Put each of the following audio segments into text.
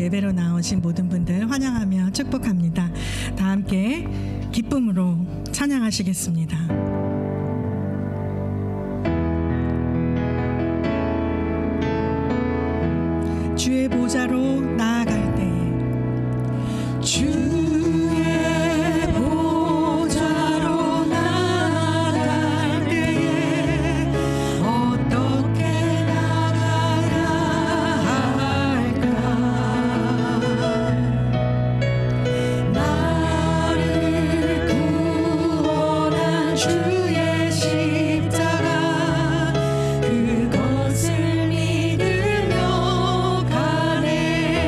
예배로 나오신 모든 분들 환영하며 축복합니다. 다 함께 기쁨으로 찬양하시겠습니다. 주의 보좌로 나아갈 때에 주의 보좌로 나아갈 때에 어떻게 나가야 할까? 나를 구원한 주의 십자가 그것을 믿으며 가네.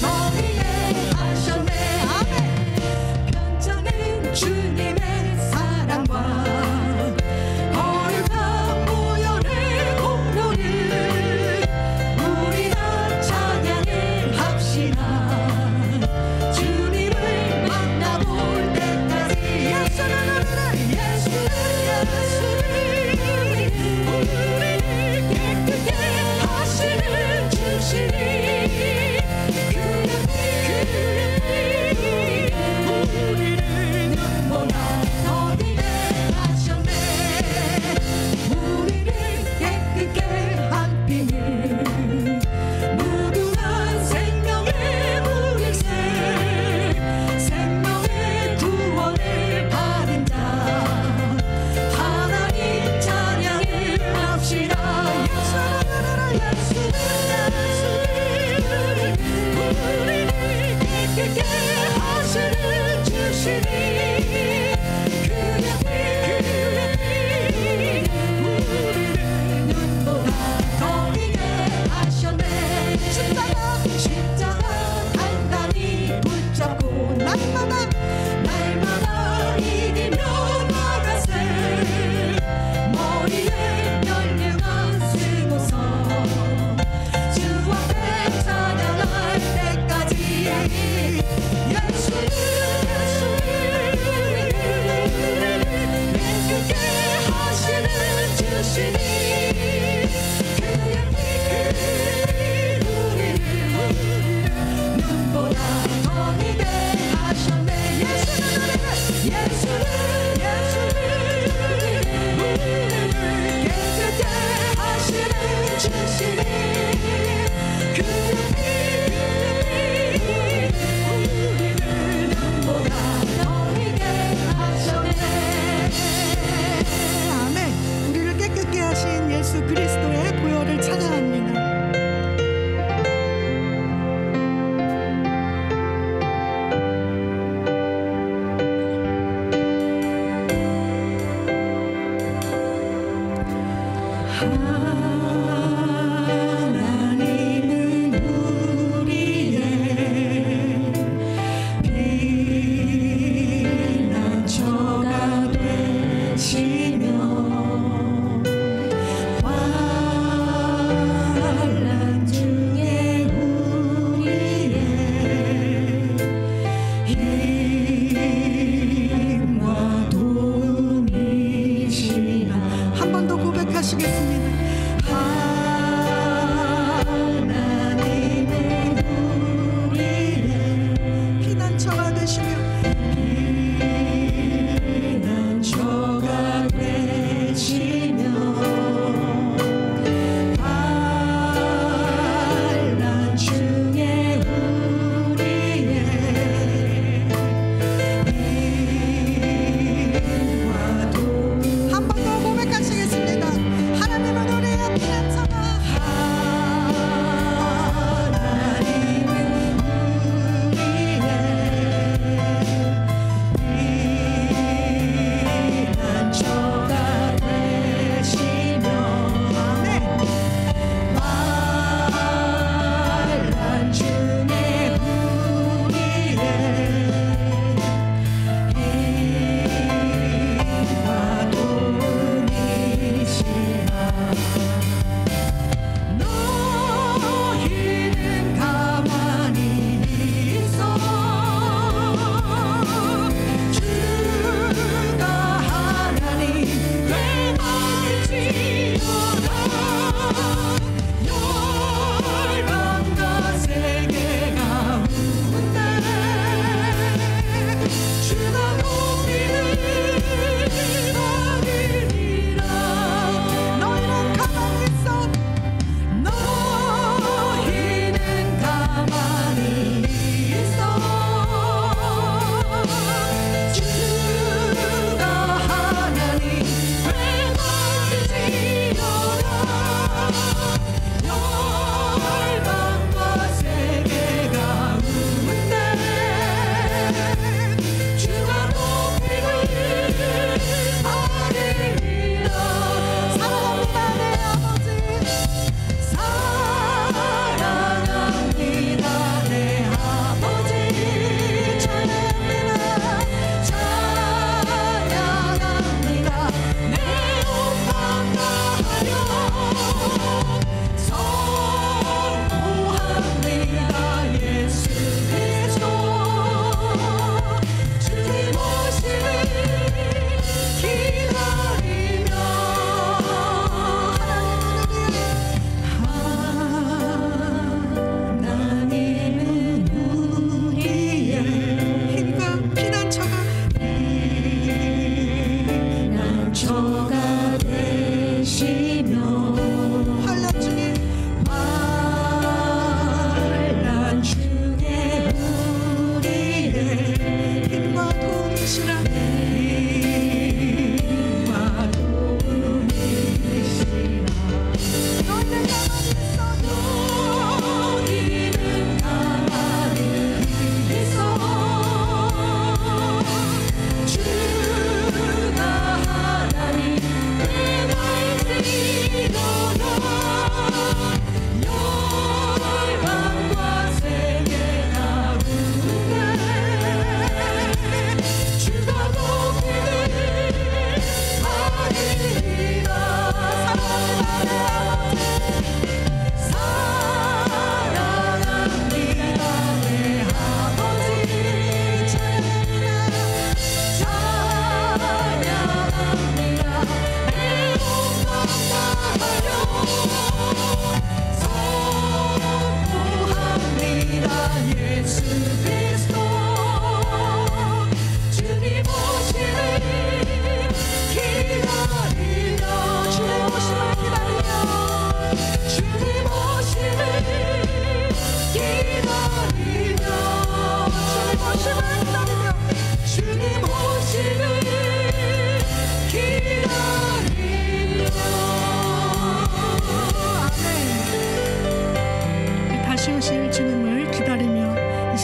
너희에 하셨네. 아멘. 편찮은 주님의 사랑과 거룩한 보혈의 공로를 우리가 찬양을 합시다. 주님을 만나볼 때까지 예수를 우리를 깨끗게 하시는 주시니 그의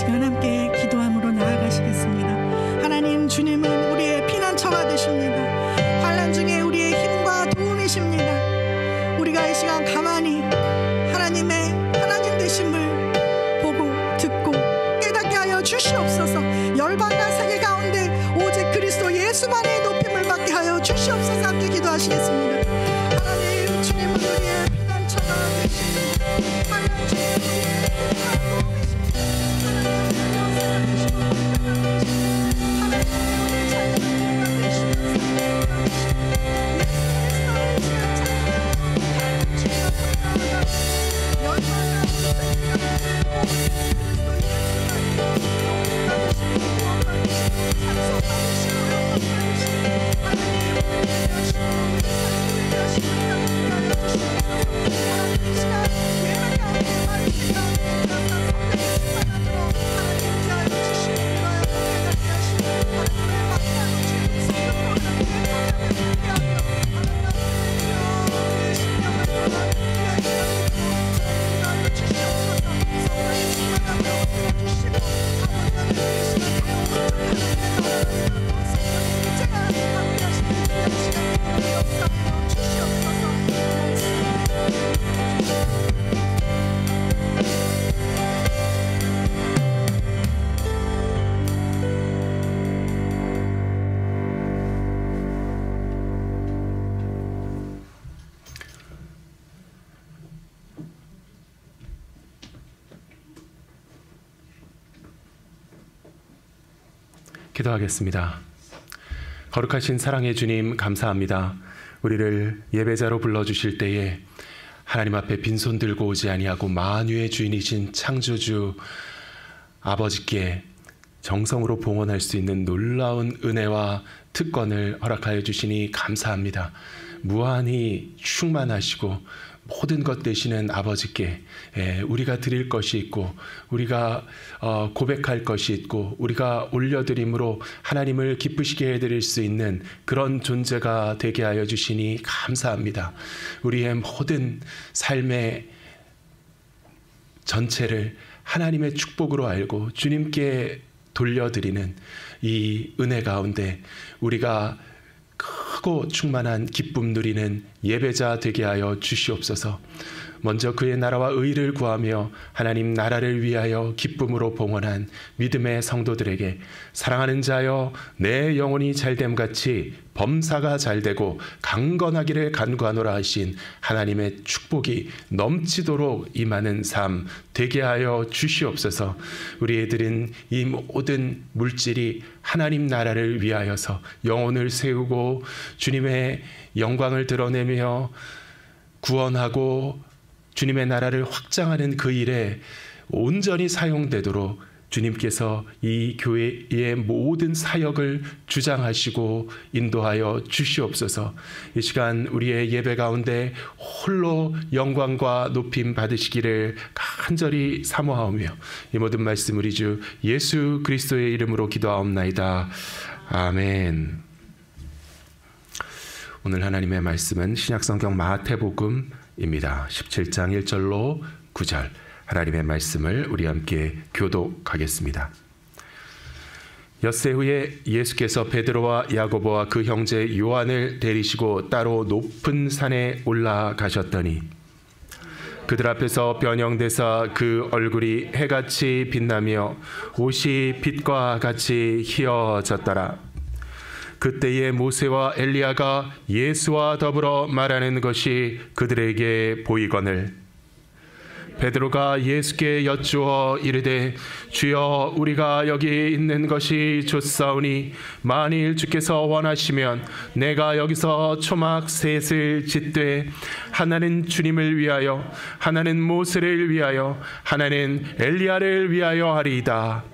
시간 함께 기도함으로 나아가시겠습니다. 하나님, 주님은 우리의 피난처가 되십니다. 환난 중에 우리의 힘과 도움이십니다. 우리가 이 시간 가만히 하나님의 하나님 되심을 보고 듣고 깨닫게 하여 주시옵소서. 열방과 세계 가운데 오직 그리스도 예수만의 높임을 받게 하여 주시옵소서. 함께 기도하시겠습니다. 하나님, 주님은 우리의 피난처가 되십니다. 환난 중에 우리의 힘과 도움이십니다. 기도하겠습니다. 거룩하신 사랑의 주님, 감사합니다. 우리를 예배자로 불러주실 때에 하나님 앞에 빈손 들고 오지 아니하고 만유의 주인이신 창조주 아버지께 정성으로 봉헌할 수 있는 놀라운 은혜와 특권을 허락하여 주시니 감사합니다. 무한히 충만하시고 모든 것 되시는 아버지께 우리가 드릴 것이 있고 우리가 고백할 것이 있고 우리가 올려드림으로 하나님을 기쁘시게 해드릴 수 있는 그런 존재가 되게 하여 주시니 감사합니다. 우리의 모든 삶의 전체를 하나님의 축복으로 알고 주님께 돌려드리는 이 은혜 가운데 우리가 크고 충만한 기쁨 누리는 예배자 되게 하여 주시옵소서. 먼저 그의 나라와 의를 구하며 하나님 나라를 위하여 기쁨으로 봉헌한 믿음의 성도들에게 사랑하는 자여 내 영혼이 잘됨같이 범사가 잘되고 강건하기를 간구하노라 하신 하나님의 축복이 넘치도록 임하는 삶 되게 하여 주시옵소서. 우리 애들은 이 모든 물질이 하나님 나라를 위하여서 영혼을 세우고 주님의 영광을 드러내며 구원하고 주님의 나라를 확장하는 그 일에 온전히 사용되도록 주님께서 이 교회의 모든 사역을 주장하시고 인도하여 주시옵소서. 이 시간 우리의 예배 가운데 홀로 영광과 높임 받으시기를 간절히 사모하오며 이 모든 말씀 우리 주 예수 그리스도의 이름으로 기도하옵나이다. 아멘. 오늘 하나님의 말씀은 신약성경 마태복음입니다. 17장 1절로 9절 하나님의 말씀을 우리 함께 교독하겠습니다. 엿새 후에 예수께서 베드로와 야고보와 그 형제 요한을 데리시고 따로 높은 산에 올라가셨더니 그들 앞에서 변형되사 그 얼굴이 해같이 빛나며 옷이 빛과 같이 희어졌더라. 그때에 모세와 엘리야가 예수와 더불어 말하는 것이 그들에게 보이거늘 베드로가 예수께 여쭈어 이르되 주여 우리가 여기 있는 것이 좋사오니 만일 주께서 원하시면 내가 여기서 초막 셋을 짓되 하나는 주님을 위하여 하나는 모세를 위하여 하나는 엘리야를 위하여 하리이다.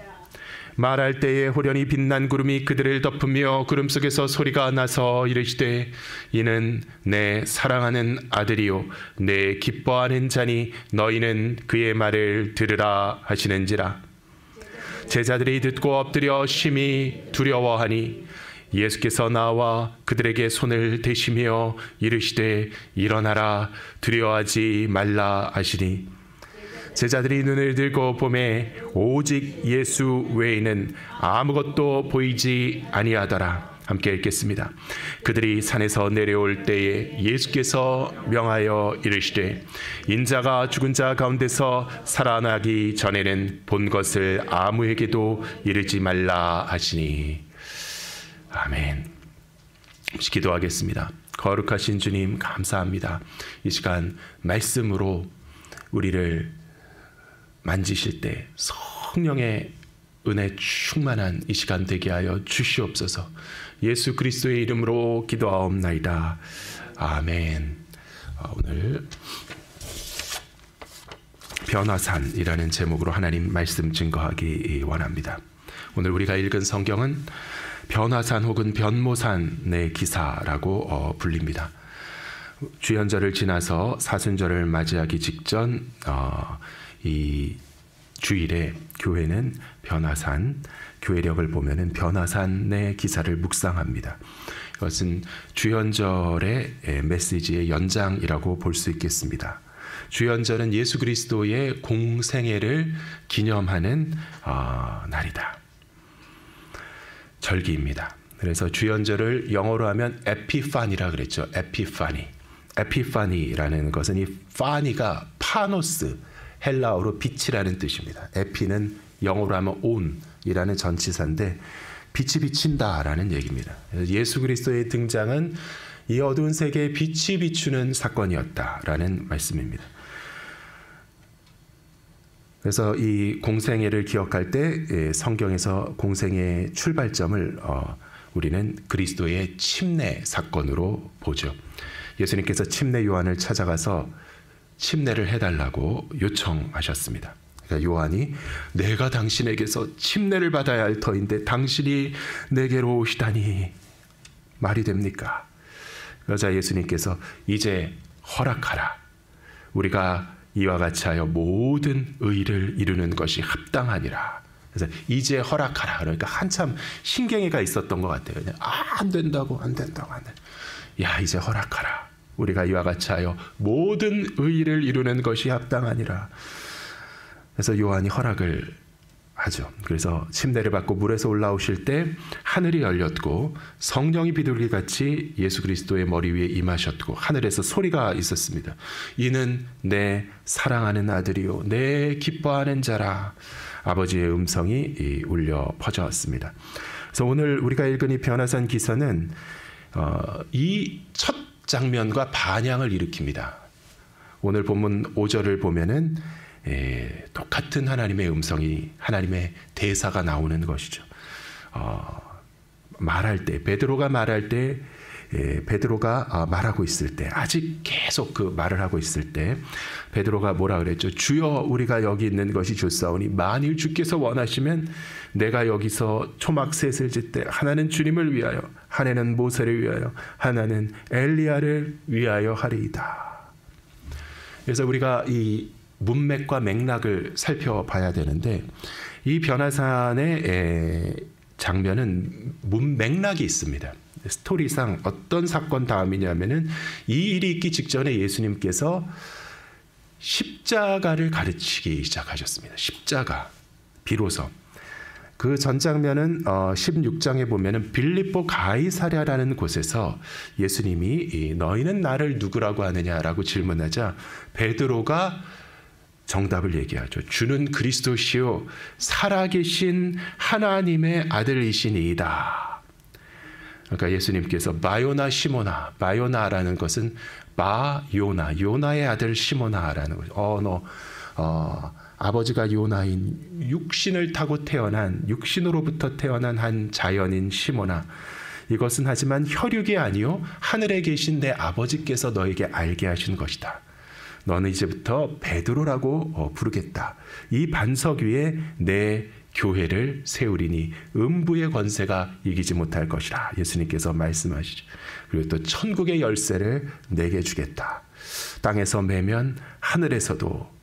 말할 때에 호련히 빛난 구름이 그들을 덮으며 구름 속에서 소리가 나서 이르시되 이는 내 사랑하는 아들이요 내 기뻐하는 자니 너희는 그의 말을 들으라 하시는지라. 제자들이 듣고 엎드려 심히 두려워하니 예수께서 나와 그들에게 손을 대시며 이르시되 일어나라 두려워하지 말라 하시니 제자들이 눈을 들고 보매 오직 예수 외에는 아무것도 보이지 아니하더라. 함께 읽겠습니다. 그들이 산에서 내려올 때에 예수께서 명하여 이르시되 인자가 죽은 자 가운데서 살아나기 전에는 본 것을 아무에게도 이르지 말라 하시니. 아멘. 기도하겠습니다. 거룩하신 주님 감사합니다. 이 시간 말씀으로 우리를 만지실 때 성령의 은혜 충만한 이 시간 되게 하여 주시옵소서. 예수 그리스도의 이름으로 기도하옵나이다. 아멘. 오늘 변화산이라는 제목으로 하나님 말씀 증거하기 원합니다. 오늘 우리가 읽은 성경은 변화산 혹은 변모산의 기사라고 불립니다. 주연절을 지나서 사순절을 맞이하기 직전 이 주일에 교회는 변화산, 교회력을 보면은 변화산의 기사를 묵상합니다. 이것은 주연절의 메시지의 연장이라고 볼 수 있겠습니다. 주연절은 예수 그리스도의 공생애를 기념하는 날이다. 절기입니다. 그래서 주연절을 영어로 하면 에피파니라 그랬죠. 에피파니. 에피파니라는 것은 이 파니가 파노스, 헬라어로 빛이라는 뜻입니다. 에피는 영어로 하면 온이라는 전치사인데 빛이 비친다라는 얘기입니다. 예수 그리스도의 등장은 이 어두운 세계에 빛이 비추는 사건이었다라는 말씀입니다. 그래서 이 공생애를 기억할 때 성경에서 공생애의 출발점을 우리는 그리스도의 침례 사건으로 보죠. 예수님께서 침례 요한을 찾아가서 침례를 해달라고 요청하셨습니다. 그러니까 요한이 내가 당신에게서 침례를 받아야 할 터인데 당신이 내게로 오시다니 말이 됩니까? 그러자 예수님께서 이제 허락하라. 우리가 이와 같이 하여 모든 의를 이루는 것이 합당하니라. 그래서 이제 허락하라. 그러니까 한참 신경애가 있었던 것 같아요. 그냥 안 된다고. 야, 이제 허락하라. 우리가 이와 같이 하여 모든 의를 이루는 것이 합당하니라. 그래서 요한이 허락을 하죠. 그래서 침례를 받고 물에서 올라오실 때 하늘이 열렸고 성령이 비둘기같이 예수 그리스도의 머리 위에 임하셨고 하늘에서 소리가 있었습니다. 이는 내 사랑하는 아들이요 내 기뻐하는 자라. 아버지의 음성이 울려 퍼져왔습니다. 그래서 오늘 우리가 읽은 이 변화산 기사는 이 첫 장면과 반향을 일으킵니다. 오늘 본문 5절을 보면은 똑같은 하나님의 음성이, 하나님의 대사가 나오는 것이죠. 말할 때, 베드로가 말할 때, 베드로가 말하고 있을 때, 아직 계속 그 말을 하고 있을 때 베드로가 뭐라 그랬죠? 주여, 우리가 여기 있는 것이 좋사오니 만일 주께서 원하시면 내가 여기서 초막셋을 짓되 하나는 주님을 위하여, 하나는 모세를 위하여, 하나는 엘리야를 위하여 하리이다. 그래서 우리가 이 문맥과 맥락을 살펴봐야 되는데 이 변화산의 장면은 맥락이 있습니다. 스토리상 어떤 사건 다음이냐면은 이 일이 있기 직전에 예수님께서 십자가를 가르치기 시작하셨습니다. 십자가. 비로소. 그 전 장면은 16장에 보면은 빌립보 가이사랴라는 곳에서 예수님이 너희는 나를 누구라고 하느냐라고 질문하자 베드로가 정답을 얘기하죠. 주는 그리스도시요 살아계신 하나님의 아들이시니이다. 그러니까 예수님께서 바요나 시모나, 바요나라는 것은 바요나, 요나의 아들 시모나라는 거죠. 아버지가 요나인 육신을 타고 태어난, 육신으로부터 태어난 한 자연인 시모나. 이것은 하지만 혈육이 아니요 하늘에 계신 내 아버지께서 너에게 알게 하신 것이다. 너는 이제부터 베드로라고 부르겠다. 이 반석 위에 내 교회를 세우리니 음부의 권세가 이기지 못할 것이라. 예수님께서 말씀하시죠. 그리고 또 천국의 열쇠를 내게 주겠다. 땅에서 매면 하늘에서도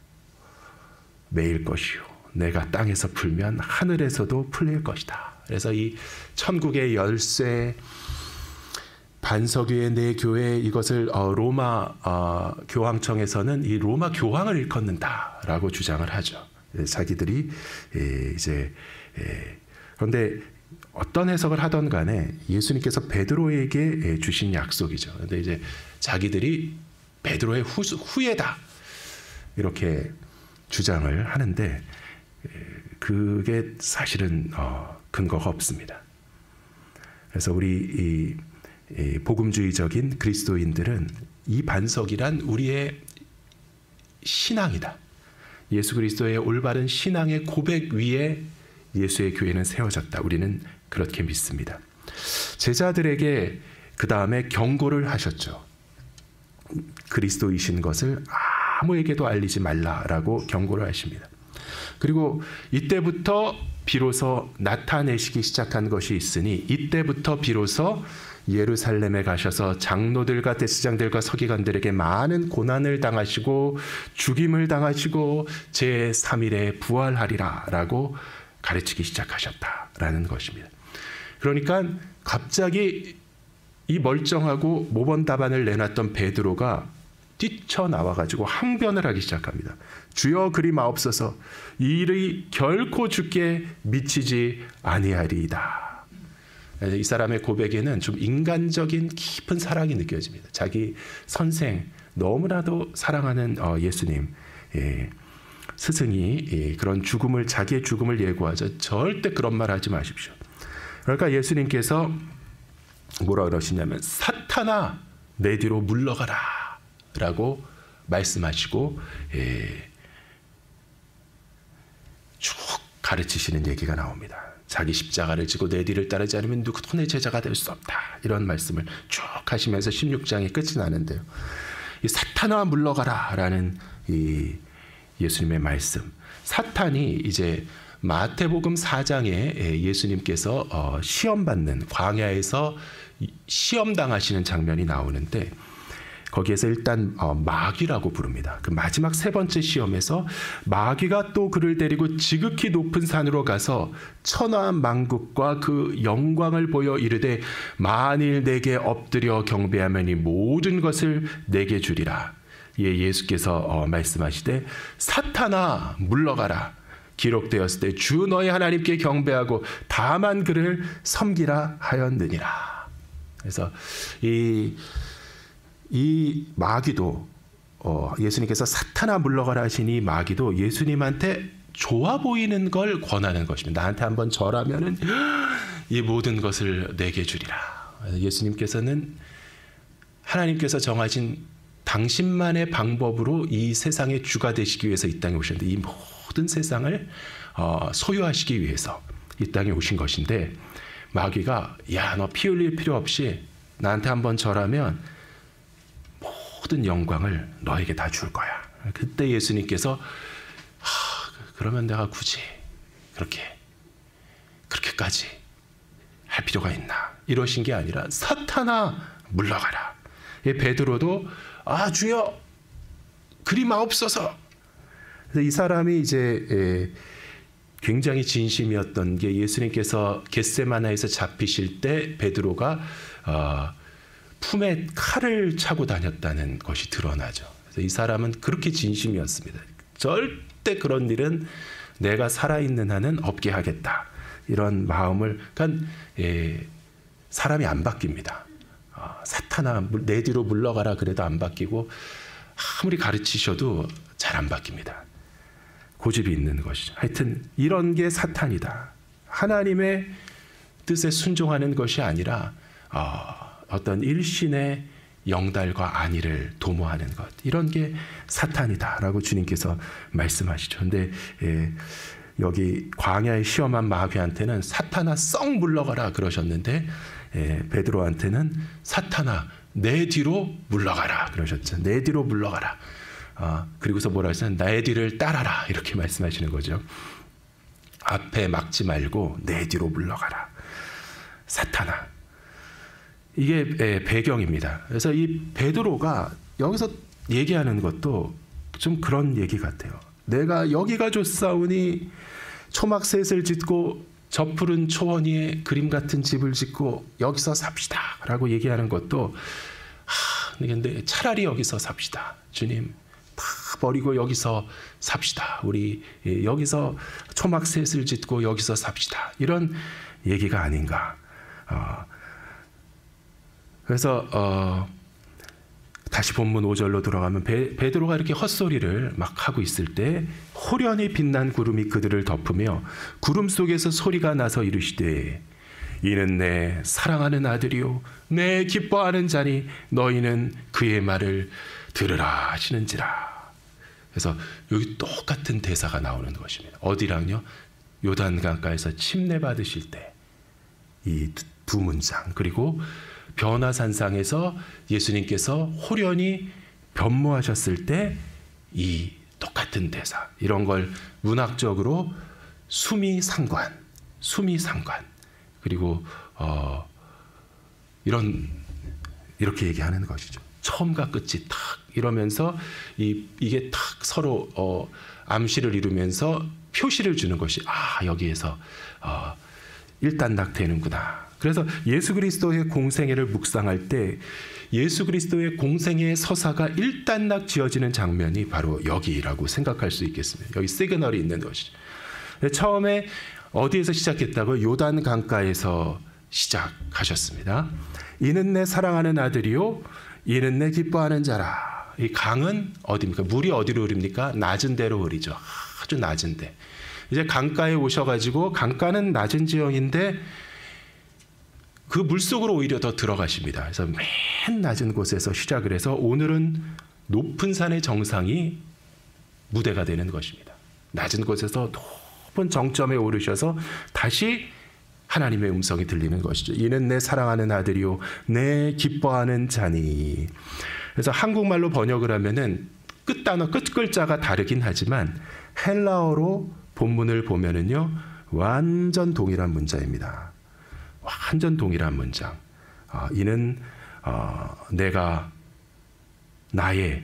매일 것이요 내가 땅에서 풀면 하늘에서도 풀릴 것이다. 그래서 이 천국의 열쇠, 반석 위에 내 교회, 이것을 로마 교황청에서는 이 로마 교황을 일컫는다라고 주장을 하죠. 자기들이 이제 그런데 어떤 해석을 하던 간에 예수님께서 베드로에게 주신 약속이죠. 그런데 이제 자기들이 베드로의 후예다 이렇게 주장을 하는데 그게 사실은 근거가 없습니다. 그래서 우리 이 복음주의적인 그리스도인들은 이 반석이란 우리의 신앙이다. 예수 그리스도의 올바른 신앙의 고백 위에 예수의 교회는 세워졌다. 우리는 그렇게 믿습니다. 제자들에게 그 다음에 경고를 하셨죠. 그리스도이신 것을 아무에게도 알리지 말라라고 경고를 하십니다. 그리고 이때부터 비로소 나타내시기 시작한 것이 있으니 이때부터 비로소 예루살렘에 가셔서 장로들과 대제사장들과 서기관들에게 많은 고난을 당하시고 죽임을 당하시고 제3일에 부활하리라 라고 가르치기 시작하셨다라는 것입니다. 그러니까 갑자기 이 멀쩡하고 모범답안을 내놨던 베드로가 뛰쳐나와가지고 항변을 하기 시작합니다. 주여 그리 마옵소서, 이 일이 결코 주께 미치지 아니하리이다. 이 사람의 고백에는 좀 인간적인 깊은 사랑이 느껴집니다. 자기 선생, 너무나도 사랑하는 예수님, 스승이 그런 죽음을, 자기의 죽음을 예고하죠. 절대 그런 말 하지 마십시오. 그러니까 예수님께서 뭐라 그러시냐면 사탄아 내 뒤로 물러가라 라고 말씀하시고 쭉 가르치시는 얘기가 나옵니다. 자기 십자가를 지고 내 뒤를 따르지 않으면 누구도 내 제자가 될 수 없다. 이런 말씀을 쭉 하시면서 16장이 끝이 나는데요. 이 사탄아 물러가라 라는 이 예수님의 말씀. 사탄이 이제 마태복음 4장에 예수님께서 시험받는, 광야에서 시험당하시는 장면이 나오는데 거기에서 일단 마귀라고 부릅니다. 그 마지막 세 번째 시험에서 마귀가 또 그를 데리고 지극히 높은 산으로 가서 천하 만국과 그 영광을 보여 이르되 만일 내게 엎드려 경배하면 이 모든 것을 내게 주리라. 예수께서 말씀하시되 사탄아 물러가라. 기록되었을 때 주 너희 하나님께 경배하고 다만 그를 섬기라 하였느니라. 그래서 이 마귀도 예수님께서 사탄아 물러가라 하시니 마귀도 예수님한테 좋아 보이는 걸 권하는 것입니다. 나한테 한번 절하면은 이 모든 것을 내게 주리라. 예수님께서는 하나님께서 정하신 당신만의 방법으로 이 세상의 주가 되시기 위해서 이 땅에 오셨는데 이 모든 세상을 소유하시기 위해서 이 땅에 오신 것인데 마귀가 야, 너 피 흘릴 필요 없이 나한테 한번 절하면 모든 영광을 너에게 다 줄 거야. 그때 예수님께서 그러면 내가 굳이 그렇게까지 할 필요가 있나 이러신 게 아니라 사탄아 물러가라. 베드로도 주여 그리 마옵소서. 이 사람이 이제 굉장히 진심이었던 게 예수님께서 겟세마나에서 잡히실 때 베드로가 품에 칼을 차고 다녔다는 것이 드러나죠. 그래서 이 사람은 그렇게 진심이었습니다. 절대 그런 일은 내가 살아있는 한은 없게 하겠다. 이런 마음을, 그러니까 사람이 안 바뀝니다. 사탄아 내 뒤로 물러가라 그래도 안 바뀌고 아무리 가르치셔도 잘 안 바뀝니다. 고집이 있는 것이죠. 하여튼 이런 게 사탄이다. 하나님의 뜻에 순종하는 것이 아니라 어떤 일신의 영달과 안위를 도모하는 것, 이런 게 사탄이다라고 주님께서 말씀하시죠. 그런데 여기 광야에 시험한 마귀한테는 사탄아 썩 물러가라 그러셨는데 베드로한테는 사탄아 내 뒤로 물러가라 그러셨죠. 내 뒤로 물러가라. 그리고서 뭐라 하시냐면 나의 뒤를 따라라 이렇게 말씀하시는 거죠. 앞에 막지 말고 내 뒤로 물러가라. 사탄아. 이게 배경입니다. 그래서 이 베드로가 여기서 얘기하는 것도 좀 그런 얘기 같아요. 내가 여기가 좋사오니 초막 셋을 짓고 저 푸른 초원 위에 그림 같은 집을 짓고 여기서 삽시다 라고 얘기하는 것도 근데 차라리 여기서 삽시다. 주님 다 버리고 여기서 삽시다. 우리 여기서 초막셋을 짓고 여기서 삽시다. 이런 얘기가 아닌가. 그래서 다시 본문 5절로 돌아가면 베드로가 이렇게 헛소리를 막 하고 있을 때 호련히 빛난 구름이 그들을 덮으며 구름 속에서 소리가 나서 이르시되 이는 내 사랑하는 아들이요 내 기뻐하는 자니 너희는 그의 말을 들으라 하시는지라. 그래서 여기 똑같은 대사가 나오는 것입니다. 어디랑요? 요단강가에서 침례 받으실 때 이 두 문장, 그리고 변화산상에서 예수님께서 호련히 변모하셨을 때 이 똑같은 대사, 이런 걸 문학적으로 수미상관, 그리고 이렇게 얘기하는 것이죠. 처음과 끝이 탁 이러면서 이게 탁 서로 암시를 이루면서 표시를 주는 것이 여기에서 일단락되는구나. 그래서 예수 그리스도의 공생애를 묵상할 때 예수 그리스도의 공생애의 서사가 일단락 지어지는 장면이 바로 여기라고 생각할 수 있겠습니다. 여기 시그널이 있는 것이죠. 처음에 어디에서 시작했다고? 요단 강가에서 시작하셨습니다. 이는 내 사랑하는 아들이요 이는 내 기뻐하는 자라. 이 강은 어디입니까? 물이 어디로 흐릅니까? 낮은 데로 흐르죠. 아주 낮은 데. 이제 강가에 오셔가지고, 강가는 낮은 지형인데 그 물속으로 오히려 더 들어가십니다. 그래서 맨 낮은 곳에서 시작을 해서 오늘은 높은 산의 정상이 무대가 되는 것입니다. 낮은 곳에서 높은 정점에 오르셔서 다시 하나님의 음성이 들리는 것이죠. 이는 내 사랑하는 아들이요 내 기뻐하는 자니. 그래서 한국말로 번역을 하면은 끝 단어, 끝 글자가 다르긴 하지만 헬라어로 본문을 보면은요 완전 동일한 문자입니다. 완전 동일한 문장. 이는 내가 나의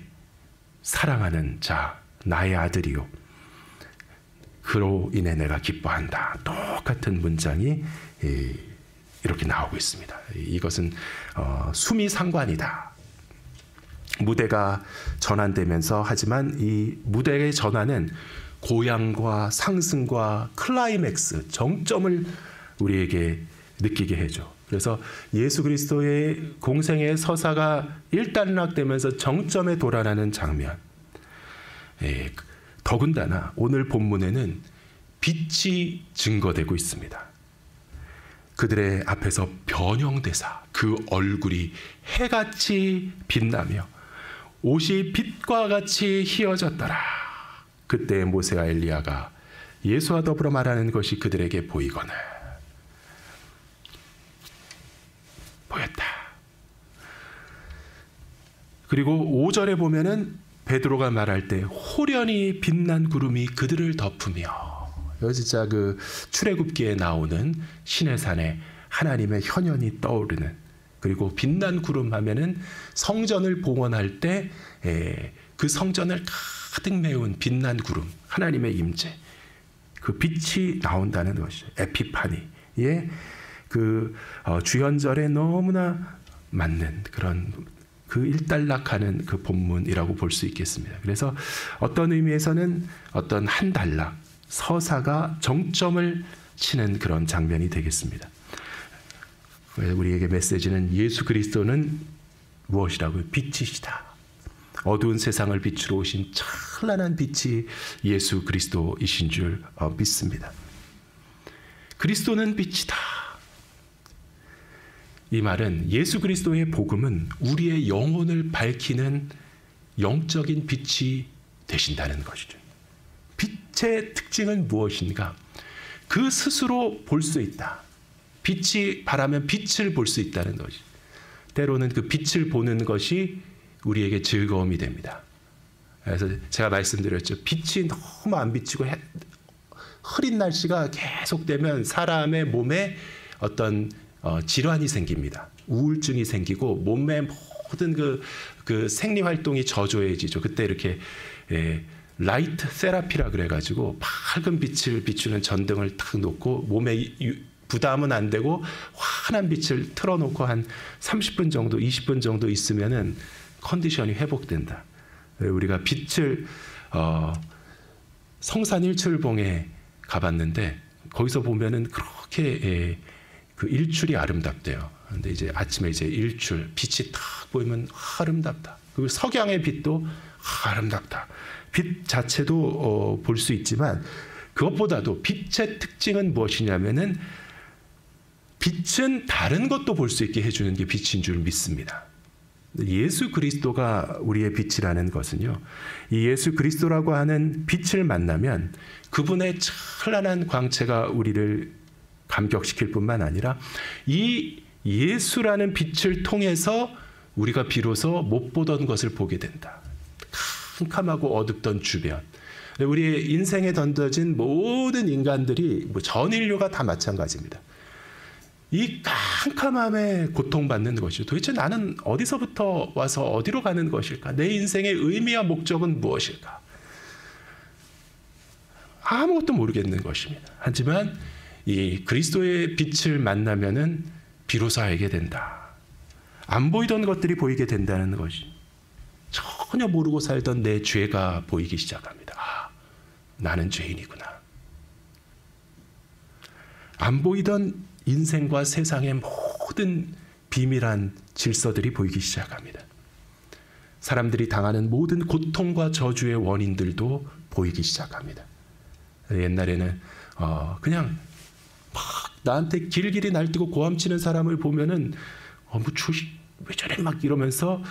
사랑하는 자, 나의 아들이요 그로 인해 내가 기뻐한다. 똑같은 문장이 이렇게 나오고 있습니다. 이것은 수미상관이다. 무대가 전환되면서, 하지만 이 무대의 전환은 고향과 상승과 클라이맥스, 정점을 우리에게 느끼게 해줘. 그래서 예수 그리스도의 공생의 서사가 일단락되면서 정점에 도달하는 장면. 더군다나 오늘 본문에는 빛이 증거되고 있습니다. 그들의 앞에서 변형대사, 그 얼굴이 해같이 빛나며 옷이 빛과 같이 희어졌더라. 그때 모세와 엘리야가 예수와 더불어 말하는 것이 그들에게 보이거늘 보였다. 그리고 5절에 보면은 베드로가 말할 때 호련히 빛난 구름이 그들을 덮으며, 여기 진짜 그 출애굽기에 나오는 시내산에 하나님의 현현이 떠오르는, 그리고 빛난 구름 하면은 성전을 봉헌할 때 그 성전을 가득 메운 빛난 구름, 하나님의 임재, 그 빛이 나온다는 것이죠. 에피파니의 그 주연절에 너무나 맞는 그런 그 일단락하는 그 본문이라고 볼 수 있겠습니다. 그래서 어떤 의미에서는 어떤 한 단락, 서사가 정점을 치는 그런 장면이 되겠습니다. 우리에게 메시지는 예수 그리스도는 무엇이라고요? 빛이시다. 어두운 세상을 빛으로 오신 찬란한 빛이 예수 그리스도이신 줄 믿습니다. 그리스도는 빛이다. 이 말은 예수 그리스도의 복음은 우리의 영혼을 밝히는 영적인 빛이 되신다는 것이죠. 빛의 특징은 무엇인가? 그 스스로 볼 수 있다. 빛이 바라면 빛을 볼 수 있다는 것이. 때로는 그 빛을 보는 것이 우리에게 즐거움이 됩니다. 그래서 제가 말씀드렸죠. 빛이 너무 안 비치고 흐린 날씨가 계속되면 사람의 몸에 어떤 질환이 생깁니다. 우울증이 생기고 몸의 모든 그 생리 활동이 저조해지죠. 그때 이렇게 라이트 세라피라 그래가지고 밝은 빛을 비추는 전등을 탁 놓고 몸에 부담은 안 되고 환한 빛을 틀어놓고 한 30분 정도, 20분 정도 있으면은 컨디션이 회복된다. 우리가 빛을 성산 일출봉에 가봤는데 거기서 보면은 그렇게 그 일출이 아름답대요. 근데 이제 아침에 이제 일출 빛이 탁 보이면 아름답다. 그리고 석양의 빛도 아름답다. 빛 자체도 볼 수 있지만 그것보다도 빛의 특징은 무엇이냐면은 빛은 다른 것도 볼 수 있게 해주는 게 빛인 줄 믿습니다. 예수 그리스도가 우리의 빛이라는 것은요, 이 예수 그리스도라고 하는 빛을 만나면 그분의 찬란한 광채가 우리를 감격시킬 뿐만 아니라 이 예수라는 빛을 통해서 우리가 비로소 못 보던 것을 보게 된다. 캄캄하고 어둡던 주변, 우리의 인생에 던져진 모든 인간들이 전 인류가 다 마찬가지입니다. 이 캄캄함에 고통받는 것이죠. 도대체 나는 어디서부터 와서 어디로 가는 것일까? 내 인생의 의미와 목적은 무엇일까? 아무것도 모르겠는 것입니다. 하지만 이 그리스도의 빛을 만나면은 비로소 알게 된다. 안 보이던 것들이 보이게 된다는 것이, 전혀 모르고 살던 내 죄가 보이기 시작합니다. 아, 나는 죄인이구나. 안 보이던 인생과 세상의 모든 비밀한 질서들이 보이기 시작합니다. 사람들이 당하는 모든 고통과 저주의 원인들도 보이기 시작합니다. 옛날에는 그냥 막 나한테 길길이 날뛰고 고함치는 사람을 보면은 왜 저래 막 이러면서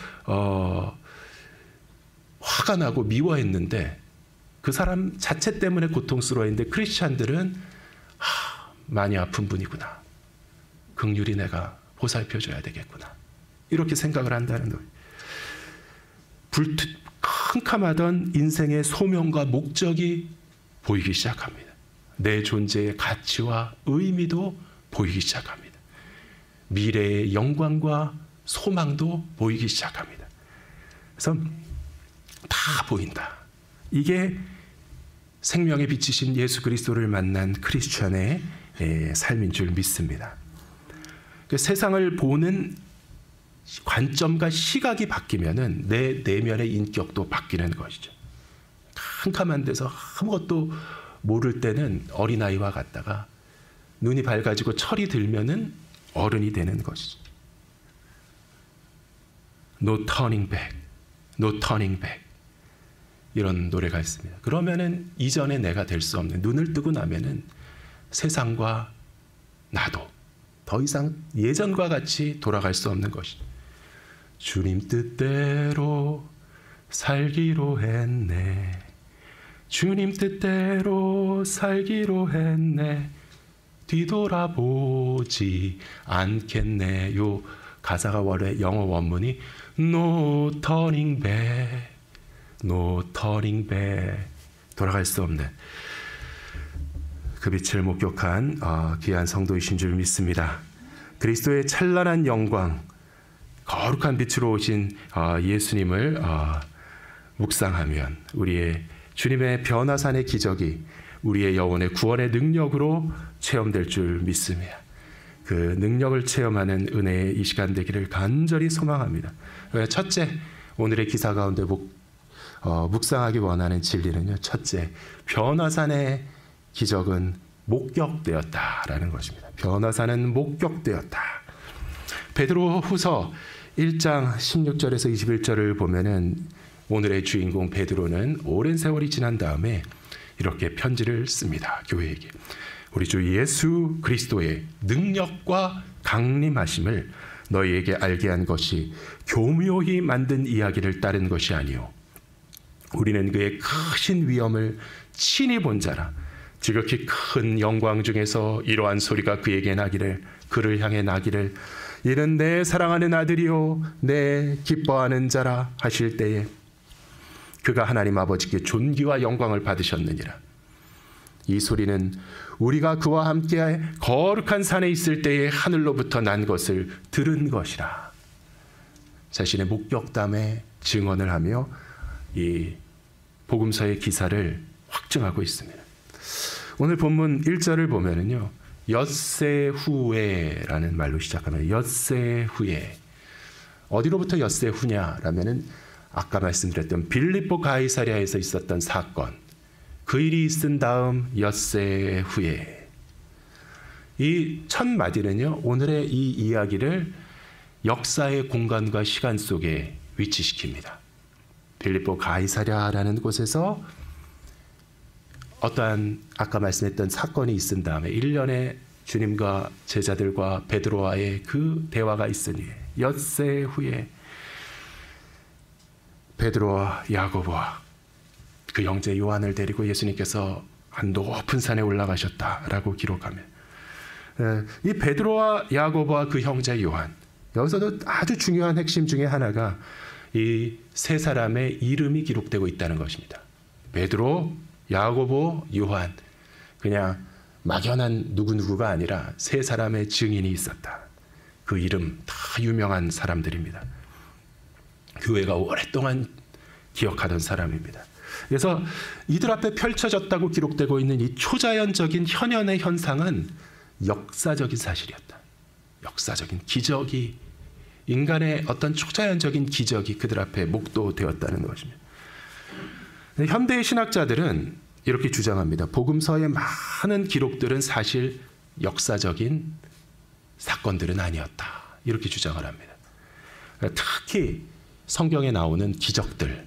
화가 나고 미워했는데 그 사람 자체 때문에 고통스러워했는데 크리스찬들은 많이 아픈 분이구나. 긍휼히 내가 보살펴줘야 되겠구나. 이렇게 생각을 한다는 거예요. 캄캄하던 인생의 소명과 목적이 보이기 시작합니다. 내 존재의 가치와 의미도 보이기 시작합니다. 미래의 영광과 소망도 보이기 시작합니다. 그래서 다 보인다. 이게 생명의 빛이신 예수 그리스도를 만난 크리스찬의 삶인 줄 믿습니다. 세상을 보는 관점과 시각이 바뀌면은 내 내면의 인격도 바뀌는 것이죠. 캄캄한 데서 아무것도 모를 때는 어린아이와 같다가 눈이 밝아지고 철이 들면은 어른이 되는 것이죠. No turning back, no turning back. 이런 노래가 있습니다. 그러면은 이전의 내가 될 수 없는, 눈을 뜨고 나면은 세상과 나도 더 이상 예전과 같이 돌아갈 수 없는 것이죠. 주님 뜻대로 살기로 했네. 주님 뜻대로 살기로 했네. 뒤돌아보지 않겠네. 요 가사가 원래 영어 원문이 No turning back, no turning back. 돌아갈 수 없는 그 빛을 목격한 귀한 성도이신 줄 믿습니다. 그리스도의 찬란한 영광, 거룩한 빛으로 오신 예수님을 묵상하면 우리의 주님의 변화산의 기적이 우리의 영혼의 구원의 능력으로 체험될 줄 믿습니다. 그 능력을 체험하는 은혜의 이 시간 되기를 간절히 소망합니다. 첫째, 오늘의 기사 가운데 묵상하기 원하는 진리는요. 첫째, 변화산의 기적은 목격되었다라는 것입니다. 변화산은 목격되었다. 베드로 후서 1장 16절에서 21절을 보면은 오늘의 주인공 베드로는 오랜 세월이 지난 다음에 이렇게 편지를 씁니다. 교회에게. 우리 주 예수 그리스도의 능력과 강림하심을 너희에게 알게 한 것이 교묘히 만든 이야기를 따른 것이 아니요 우리는 그의 크신 위엄을 친히 본 자라. 지극히 큰 영광 중에서 이러한 소리가 그에게 나기를, 그를 향해 나기를, 이는 내 사랑하는 아들이요 내 기뻐하는 자라 하실 때에 그가 하나님 아버지께 존귀와 영광을 받으셨느니라. 이 소리는 우리가 그와 함께 거룩한 산에 있을 때에 하늘로부터 난 것을 들은 것이라. 자신의 목격담에 증언을 하며 이 복음서의 기사를 확증하고 있습니다. 오늘 본문 1절을 보면은요, 엿새 후에라는 말로 시작합니다. 엿새 후에. 어디로부터 엿새 후냐라면은 아까 말씀드렸던 빌립보 가이사랴에서 있었던 사건, 그 일이 있은 다음 엿새 후에. 이 첫 마디는요, 오늘의 이 이야기를 역사의 공간과 시간 속에 위치시킵니다. 빌립보 가이사랴라는 곳에서 어떠한 아까 말씀했던 사건이 있은 다음에 1년에 주님과 제자들과 베드로와의 그 대화가 있으니 엿새 후에 베드로와 야고보와 그 형제 요한을 데리고 예수님께서 한 높은 산에 올라가셨다라고 기록하며, 이 베드로와 야고보와 그 형제 요한, 여기서도 아주 중요한 핵심 중에 하나가 이 세 사람의 이름이 기록되고 있다는 것입니다. 베드로, 야고보, 요한. 그냥 막연한 누구누구가 아니라 세 사람의 증인이 있었다. 그 이름 다 유명한 사람들입니다. 교회가 오랫동안 기억하던 사람입니다. 그래서 이들 앞에 펼쳐졌다고 기록되고 있는 이 초자연적인 현현의 현상은 역사적인 사실이었다. 역사적인 기적이, 인간의 어떤 초자연적인 기적이 그들 앞에 목도되었다는 것입니다. 현대의 신학자들은 이렇게 주장합니다. 복음서의 많은 기록들은 사실 역사적인 사건들은 아니었다. 이렇게 주장을 합니다. 특히 성경에 나오는 기적들,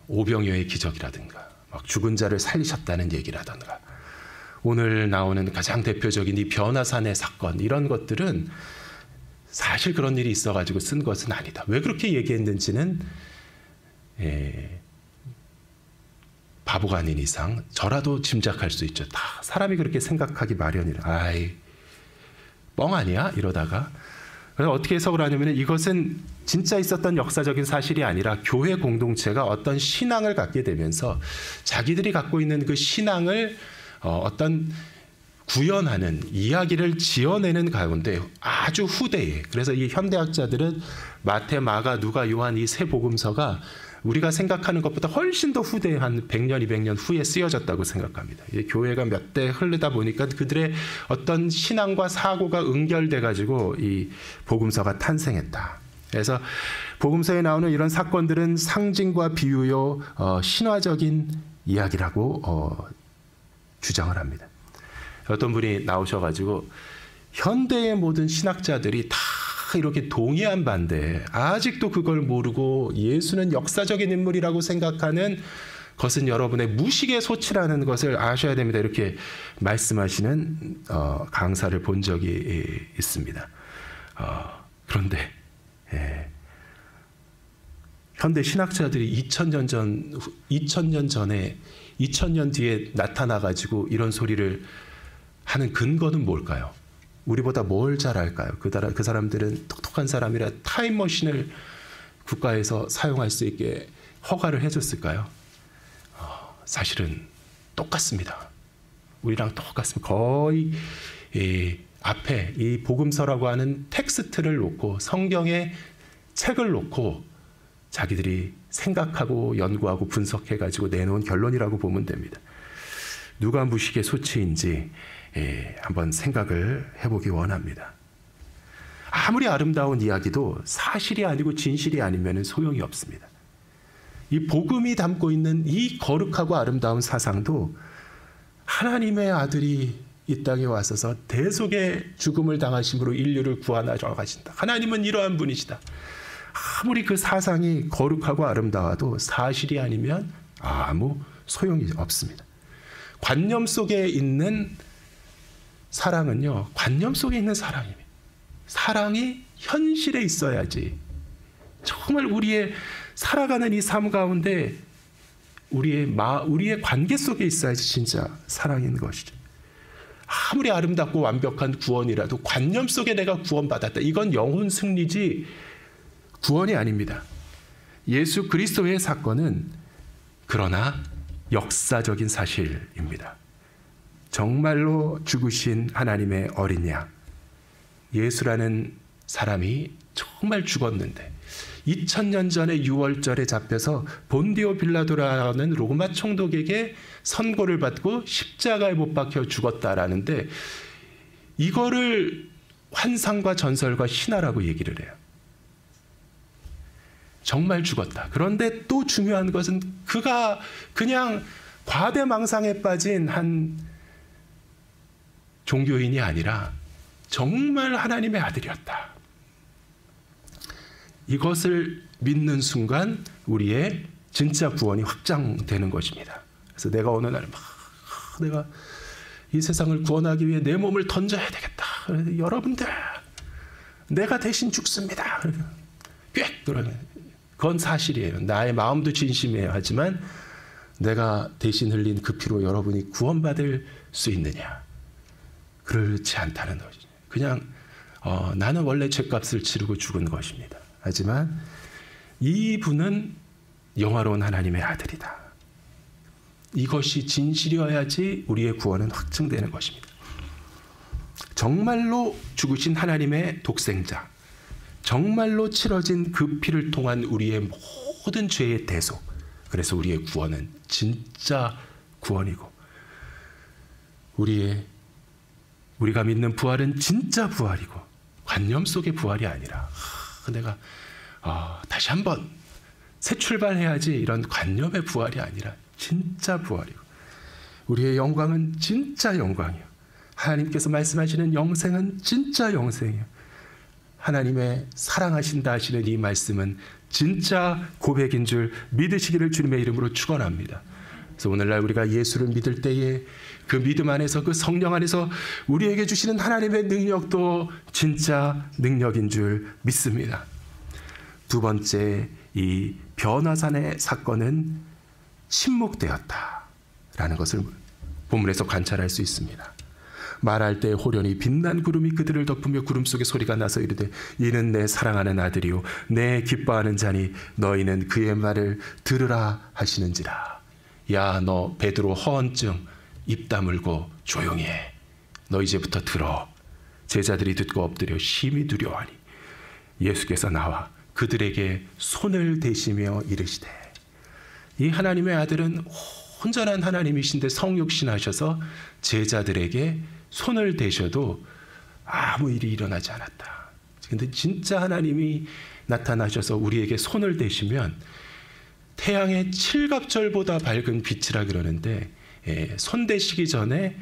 오병이어의 기적이라든가 막 죽은 자를 살리셨다는 얘기라든가 오늘 나오는 가장 대표적인 이 변화산의 사건, 이런 것들은 사실 그런 일이 있어가지고 쓴 것은 아니다. 왜 그렇게 얘기했는지는 바보가 아닌 이상 저라도 짐작할 수 있죠. 다 사람이 그렇게 생각하기 마련이라. 아이, 뻥 아니야? 이러다가. 그래서 어떻게 해석을 하냐면 이것은 진짜 있었던 역사적인 사실이 아니라 교회 공동체가 어떤 신앙을 갖게 되면서 자기들이 갖고 있는 그 신앙을 어떤 구현하는, 이야기를 지어내는 가운데 아주 후대에, 그래서 이 현대학자들은 마태, 마가, 누가, 요한 이 세 복음서가 우리가 생각하는 것보다 훨씬 더 후대에 한 100년, 200년 후에 쓰여졌다고 생각합니다. 교회가 몇 대 흐르다 보니까 그들의 어떤 신앙과 사고가 응결돼 가지고 이 복음서가 탄생했다. 그래서 복음서에 나오는 이런 사건들은 상징과 비유요, 신화적인 이야기라고 주장을 합니다. 어떤 분이 나오셔가지고 현대의 모든 신학자들이 다 이렇게 동의한 반대, 아직도 그걸 모르고 예수는 역사적인 인물이라고 생각하는 것은 여러분의 무식의 소치라는 것을 아셔야 됩니다. 이렇게 말씀하시는 강사를 본 적이 있습니다. 그런데 현대 신학자들이 2000년 전에 2000년 뒤에 나타나가지고 이런 소리를 하는 근거는 뭘까요? 우리보다 뭘 잘 알까요? 그 사람들은 똑똑한 사람이라 타임머신을 국가에서 사용할 수 있게 허가를 해줬을까요? 사실은 똑같습니다. 우리랑 똑같습니다. 거의 앞에 이 복음서라고 하는 텍스트를 놓고, 성경의 책을 놓고 자기들이 생각하고 연구하고 분석해가지고 내놓은 결론이라고 보면 됩니다. 누가 무식의 소치인지 한번 생각을 해보기 원합니다. 아무리 아름다운 이야기도 사실이 아니고 진실이 아니면 소용이 없습니다. 이 복음이 담고 있는 이 거룩하고 아름다운 사상도 하나님의 아들이 이 땅에 와서서 대속의 죽음을 당하심으로 인류를 구원하러 가신다. 하나님은 이러한 분이시다. 아무리 그 사상이 거룩하고 아름다워도 사실이 아니면 아무 소용이 없습니다. 관념 속에 있는 사랑은요, 관념 속에 있는 사랑입니다. 사랑이 현실에 있어야지. 정말 우리의 살아가는 이 삶 가운데 우리의 관계 속에 있어야지 진짜 사랑인 것이죠. 아무리 아름답고 완벽한 구원이라도 관념 속에 내가 구원받았다. 이건 영혼 승리지 구원이 아닙니다. 예수 그리스도의 사건은 그러나 역사적인 사실입니다. 정말로 죽으신 하나님의 어린 양, 예수라는 사람이 정말 죽었는데 2000년 전에 6월절에 잡혀서 본디오 빌라도라는 로마 총독에게 선고를 받고 십자가에 못 박혀 죽었다라는데 이거를 환상과 전설과 신화라고 얘기를 해요. 정말 죽었다. 그런데 또 중요한 것은 그가 그냥 과대망상에 빠진 한 종교인이 아니라 정말 하나님의 아들이었다. 이것을 믿는 순간 우리의 진짜 구원이 확장되는 것입니다. 그래서 내가 어느 날 내가 이 세상을 구원하기 위해 내 몸을 던져야 되겠다. 여러분들 내가 대신 죽습니다. 꽥 그러면 그건 사실이에요. 나의 마음도 진심이에요. 하지만 내가 대신 흘린 그 피로 여러분이 구원받을 수 있느냐? 그렇지 않다는 것이죠. 그냥 나는 원래 죄값을 치르고 죽은 것입니다. 하지만 이분은 영화로운 하나님의 아들이다. 이것이 진실이어야지 우리의 구원은 확증되는 것입니다. 정말로 죽으신 하나님의 독생자, 정말로 치러진 그 피를 통한 우리의 모든 죄의 대속, 그래서 우리의 구원은 진짜 구원이고 우리가 믿는 부활은 진짜 부활이고 관념 속의 부활이 아니라 내가 다시 한번 새 출발해야지 이런 관념의 부활이 아니라 진짜 부활이고 우리의 영광은 진짜 영광이요. 하나님께서 말씀하시는 영생은 진짜 영생이요. 하나님의 사랑하신다 하시는 이 말씀은 진짜 고백인 줄 믿으시기를 주님의 이름으로 축원합니다. 그래서 오늘날 우리가 예수를 믿을 때에 그 믿음 안에서 그 성령 안에서 우리에게 주시는 하나님의 능력도 진짜 능력인 줄 믿습니다. 두 번째, 이 변화산의 사건은 침묵되었다라는 것을 본문에서 관찰할 수 있습니다. 말할 때 호련히 빛난 구름이 그들을 덮으며 구름 속에 소리가 나서 이르되 이는 내 사랑하는 아들이요 내 기뻐하는 자니 너희는 그의 말을 들으라 하시는지라. 야 너 베드로 허언증 입 다물고 조용히 해. 너 이제부터 들어. 제자들이 듣고 엎드려 심히 두려워하니 예수께서 나와 그들에게 손을 대시며 이르시되. 이 하나님의 아들은 온전한 하나님이신데 성육신하셔서 제자들에게 손을 대셔도 아무 일이 일어나지 않았다. 근데 진짜 하나님이 나타나셔서 우리에게 손을 대시면 태양의 칠갑절보다 밝은 빛이라 그러는데 손 대시기 전에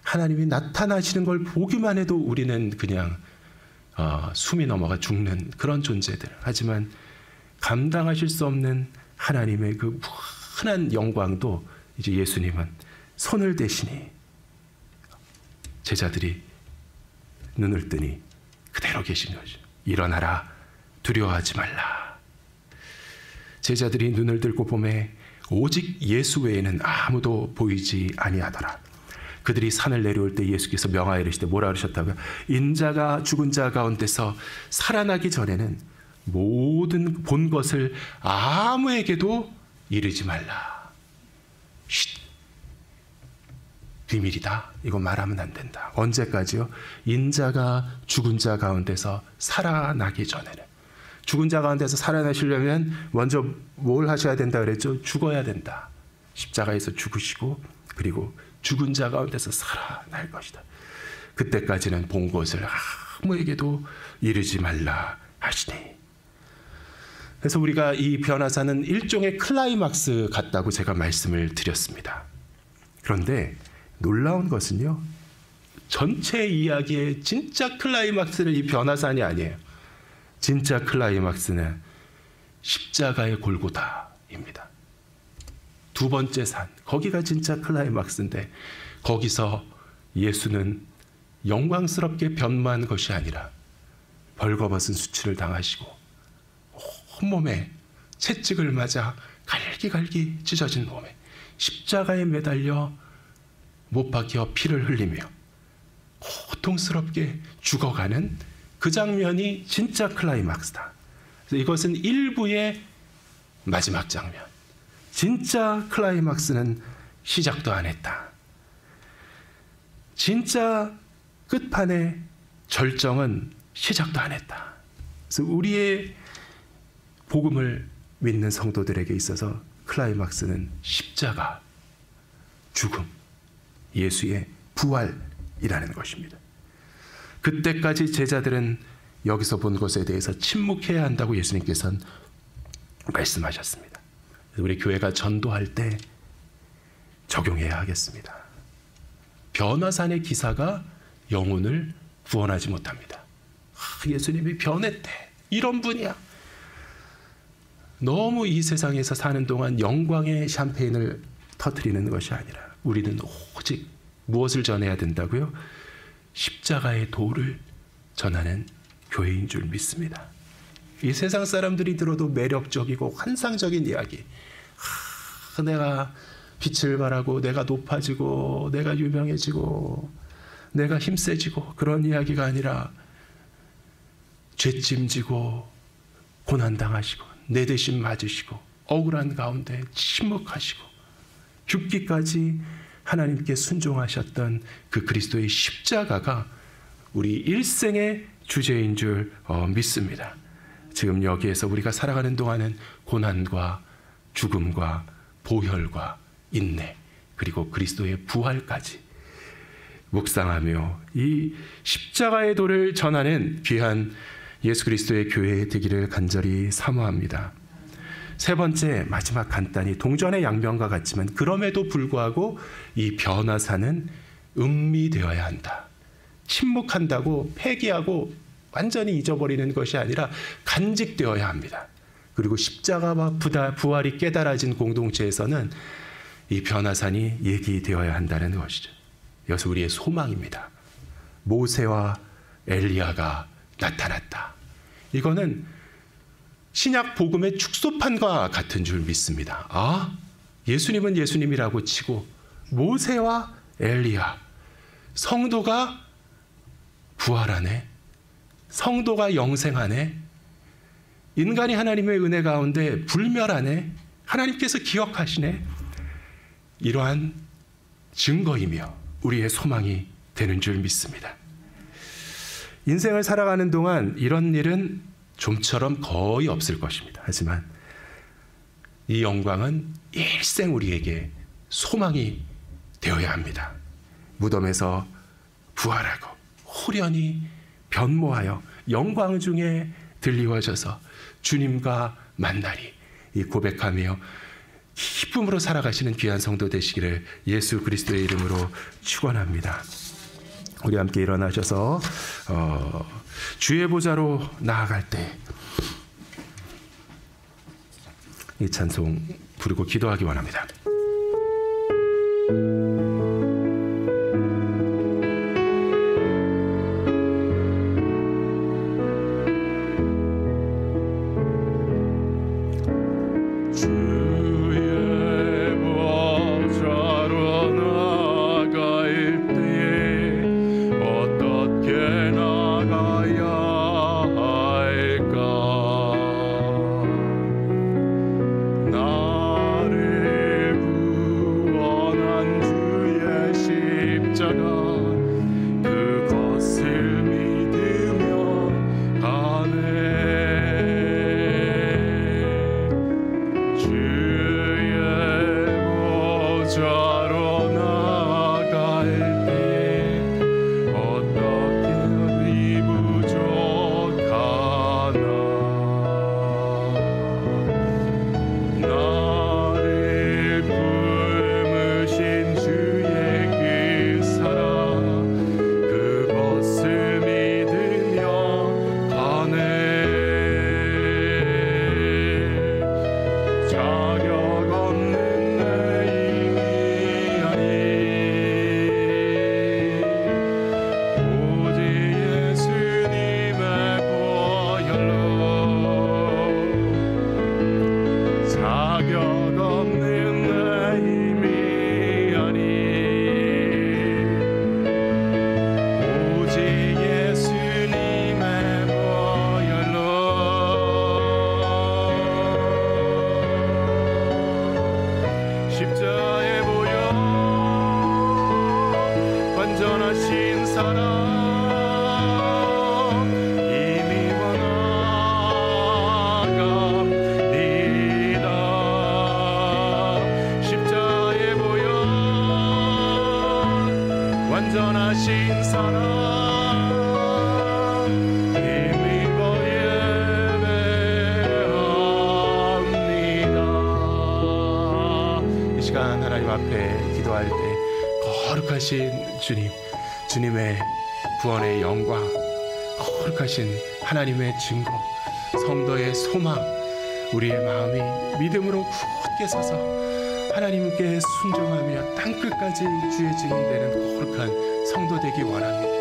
하나님이 나타나시는 걸 보기만 해도 우리는 그냥 숨이 넘어가 죽는 그런 존재들. 하지만 감당하실 수 없는 하나님의 그 무한한 영광도 이제 예수님은 손을 대시니 제자들이 눈을 뜨니 그대로 계신 거죠. 일어나라, 두려워하지 말라. 제자들이 눈을 들고 보매 오직 예수 외에는 아무도 보이지 아니하더라. 그들이 산을 내려올 때 예수께서 명하여 이르시되 뭐라 그러셨다고요? 인자가 죽은 자 가운데서 살아나기 전에는 모든 본 것을 아무에게도 이르지 말라. 쉿. 비밀이다. 이거 말하면 안 된다. 언제까지요? 인자가 죽은 자 가운데서 살아나기 전에는. 죽은 자 가운데서 살아나시려면 먼저 뭘 하셔야 된다 그랬죠? 죽어야 된다. 십자가에서 죽으시고 그리고 죽은 자 가운데서 살아날 것이다. 그때까지는 본 것을 아무에게도 이르지 말라 하시니. 그래서 우리가 이 변화사는 일종의 클라이막스 같다고 제가 말씀을 드렸습니다. 그런데 놀라운 것은요, 전체 이야기의 진짜 클라이막스는 이 변화산이 아니에요. 진짜 클라이막스는 십자가의 골고다입니다. 두 번째 산, 거기가 진짜 클라이막스인데 거기서 예수는 영광스럽게 변모한 것이 아니라 벌거벗은 수치를 당하시고 온몸에 채찍을 맞아 갈기갈기 찢어진 몸에 십자가에 매달려 못 박혀 피를 흘리며 고통스럽게 죽어가는 그 장면이 진짜 클라이막스다. 그래서 이것은 일부의 마지막 장면. 진짜 클라이막스는 시작도 안 했다. 진짜 끝판의 절정은 시작도 안 했다. 그래서 우리의 복음을 믿는 성도들에게 있어서 클라이막스는 십자가, 죽음, 예수의 부활이라는 것입니다. 그때까지 제자들은 여기서 본 것에 대해서 침묵해야 한다고 예수님께서는 말씀하셨습니다. 우리 교회가 전도할 때 적용해야 하겠습니다. 변화산의 기사가 영혼을 구원하지 못합니다. 예수님이 변했대. 이런 분이야. 너무 이 세상에서 사는 동안 영광의 샴페인을 터뜨리는 것이 아니라 우리는 오직 무엇을 전해야 된다고요? 십자가의 도를 전하는 교회인 줄 믿습니다. 이 세상 사람들이 들어도 매력적이고 환상적인 이야기. 내가 빛을 발하고 내가 높아지고 내가 유명해지고 내가 힘세지고 그런 이야기가 아니라 죄짐지고 고난당하시고 내 대신 맞으시고 억울한 가운데 침묵하시고 죽기까지 하나님께 순종하셨던 그 그리스도의 십자가가 우리 일생의 주제인 줄 믿습니다. 지금 여기에서 우리가 살아가는 동안은 고난과 죽음과 보혈과 인내 그리고 그리스도의 부활까지 묵상하며 이 십자가의 도를 전하는 귀한 예수 그리스도의 교회 되기를 간절히 사모합니다. 세 번째, 마지막 간단히 동전의 양면과 같지만 그럼에도 불구하고 이 변화사는 음미되어야 한다. 침묵한다고 폐기하고 완전히 잊어버리는 것이 아니라 간직되어야 합니다. 그리고 십자가와 부활이 깨달아진 공동체에서는 이 변화산이 얘기되어야 한다는 것이죠. 여기서 우리의 소망입니다. 모세와 엘리야가 나타났다. 이거는 신약 복음의 축소판과 같은 줄 믿습니다. 아, 예수님은 예수님이라고 치고 모세와 엘리야, 성도가 부활하네, 성도가 영생하네, 인간이 하나님의 은혜 가운데 불멸하네, 하나님께서 기억하시네. 이러한 증거이며 우리의 소망이 되는 줄 믿습니다. 인생을 살아가는 동안 이런 일은 좀처럼 거의 없을 것입니다. 하지만 이 영광은 일생 우리에게 소망이 되어야 합니다. 무덤에서 부활하고 호련히 변모하여 영광 중에 들리워져서 주님과 만나리 이 고백하며 기쁨으로 살아가시는 귀한 성도 되시기를 예수 그리스도의 이름으로 축원합니다. 우리 함께 일어나셔서 주의 보좌로 나아갈 때 이 찬송 부르고 기도하기 원합니다. 나를 사랑 힘입어 예배합니다. 이 시간 하나님 앞에 기도할 때 거룩하신 주님, 주님의 구원의 영광, 거룩하신 하나님의 증거, 성도의 소망, 우리의 마음이 믿음으로 굳게 서서 하나님께 순종하며 땅끝까지 주의 증인되는 거룩한 성도 되기 원합니다.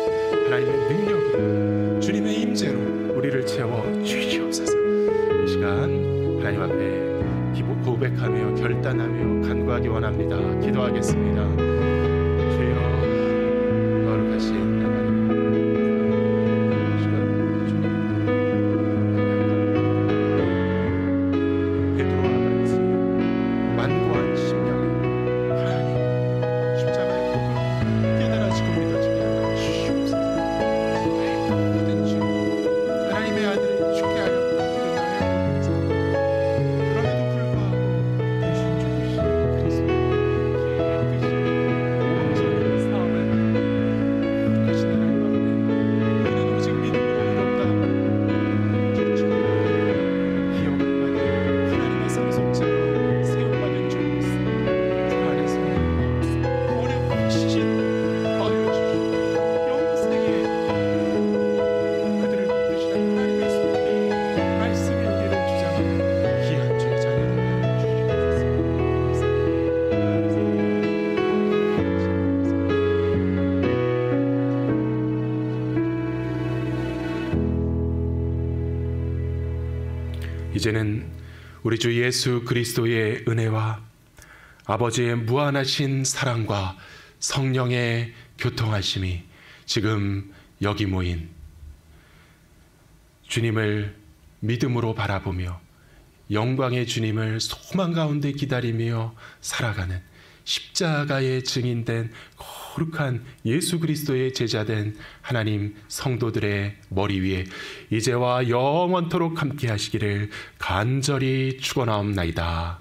하나님의 능력으로 주님의 임재로 우리를 채워 주시옵소서. 이 시간 하나님 앞에 고백하며 결단하며 간구하기 원합니다. 기도하겠습니다. 주여, 거룩하신 하나님, 이 시간 주님 베드로와 같이 만고한 심령에 하나님 십자가의 복을 깨달아지고 믿어지게 하여 주시옵소서. 모든 주 하나님의 아들을 죽게 하였다. 그럼에도 불구하고 대신 죽으신 그리스도의 깨끗이 온전한 사업을 거룩하신 하나님 앞에 우리는 오직 믿음으로 의롭다 기억을 받은 하나님의 상속자로 세움받은 줄로서 주 안에서 구원의 확신 더하여 주시고 영생에 그들을 붙드시는 하나님의 손에 말씀을 우리를 주장하는 귀한 주의 자녀들 하여 주시옵소서. 이제는 우리 주 예수 그리스도의 은혜와 아버지의 무한하신 사랑과 성령의 교통하심이 지금 여기 모인 주님을 믿음으로 바라보며 영광의 주님을 소망 가운데 기다리며 살아가는 십자가의 증인된 거룩한 예수 그리스도의 제자된 하나님 성도들의 머리 위에 이제와 영원토록 함께 하시기를 간절히 축원하옵나이다.